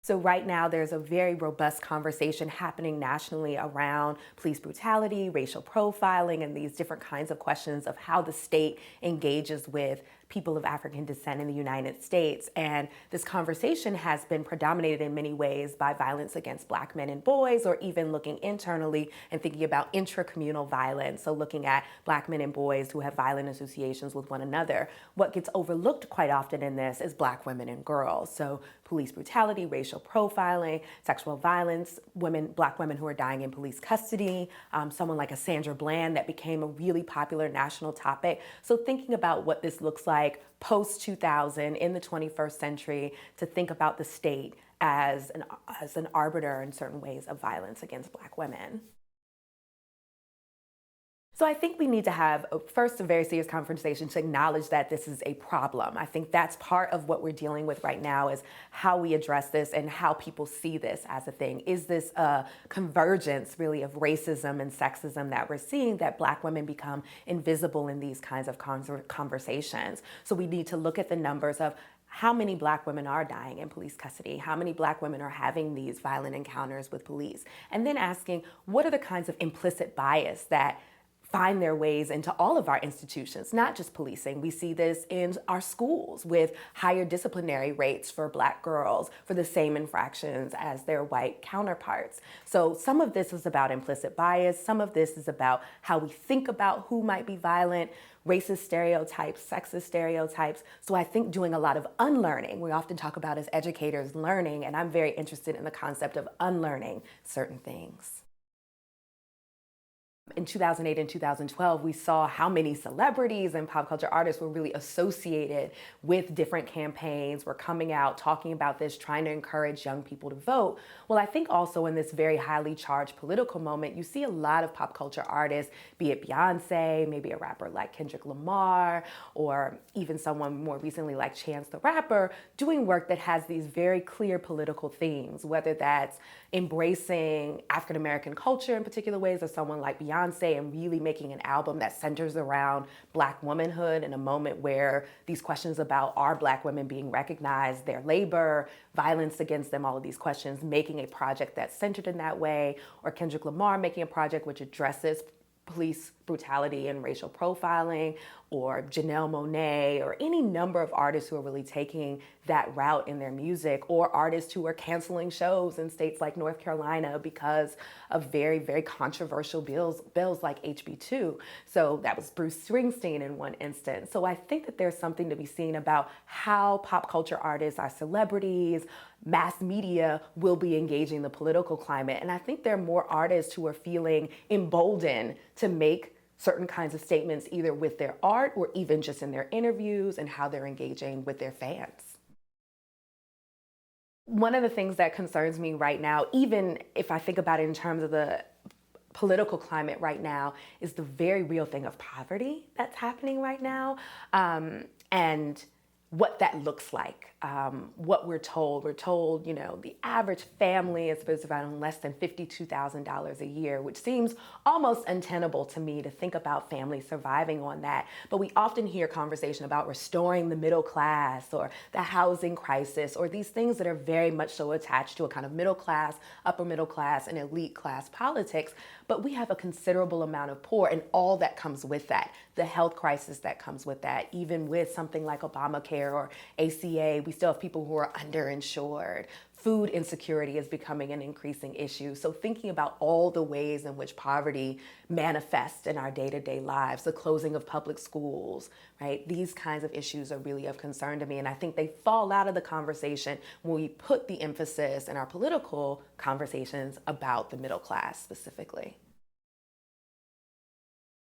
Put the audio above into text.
So right now, there's a very robust conversation happening nationally around police brutality, racial profiling, and these different kinds of questions of how the state engages with people of African descent in the United States. And this conversation has been predominated in many ways by violence against Black men and boys, or even looking internally and thinking about intracommunal violence. So looking at Black men and boys who have violent associations with one another. What gets overlooked quite often in this is Black women and girls. So police brutality, racial profiling, sexual violence, Black women who are dying in police custody, someone like a Sandra Bland that became a really popular national topic. So thinking about what this looks like post-2000 in the 21st century, to think about the state as an arbiter in certain ways of violence against Black women. So I think we need to have, first, a very serious conversation to acknowledge that this is a problem. I think that's part of what we're dealing with right now, is how we address this and how people see this as a thing. Is this a convergence, really, of racism and sexism that we're seeing, that Black women become invisible in these kinds of conversations? So we need to look at the numbers of how many Black women are dying in police custody, how many Black women are having these violent encounters with police, and then asking, what are the kinds of implicit bias that find their ways into all of our institutions, not just policing. We see this in our schools with higher disciplinary rates for Black girls for the same infractions as their white counterparts. So some of this is about implicit bias. Some of this is about how we think about who might be violent, racist stereotypes, sexist stereotypes. So I think doing a lot of unlearning, we often talk about as educators learning, and I'm very interested in the concept of unlearning certain things. In 2008 and 2012, we saw how many celebrities and pop culture artists were really associated with different campaigns, were coming out, talking about this, trying to encourage young people to vote. Well, I think also in this very highly charged political moment, you see a lot of pop culture artists, be it Beyonce, maybe a rapper like Kendrick Lamar, or even someone more recently like Chance the Rapper, doing work that has these very clear political themes, whether that's embracing African American culture in particular ways, or someone like Beyonce, and really making an album that centers around Black womanhood in a moment where these questions about are Black women being recognized, their labor, violence against them, all of these questions, making a project that's centered in that way, or Kendrick Lamar making a project which addresses police brutality and racial profiling, or Janelle Monáe, or any number of artists who are really taking that route in their music, or artists who are canceling shows in states like North Carolina because of very, very controversial bills like HB2. So that was Bruce Springsteen in one instance. So I think that there's something to be seen about how pop culture artists, our celebrities, mass media will be engaging the political climate. And I think there are more artists who are feeling emboldened to make certain kinds of statements, either with their art or even just in their interviews and how they're engaging with their fans. One of the things that concerns me right now, even if I think about it in terms of the political climate right now, is the very real thing of poverty that's happening right now, and what that looks like. What we're told, you know, the average family is supposed to earn less than $52,000 a year, which seems almost untenable to me to think about families surviving on that. But we often hear conversation about restoring the middle class, or the housing crisis, or these things that are very much so attached to a kind of middle class, upper middle class, and elite class politics. But we have a considerable amount of poor, and all that comes with that, the health crisis that comes with that, even with something like Obamacare or ACA, we still have people who are underinsured. Food insecurity is becoming an increasing issue. So thinking about all the ways in which poverty manifests in our day-to-day lives, the closing of public schools, right? These kinds of issues are really of concern to me. And I think they fall out of the conversation when we put the emphasis in our political conversations about the middle class specifically.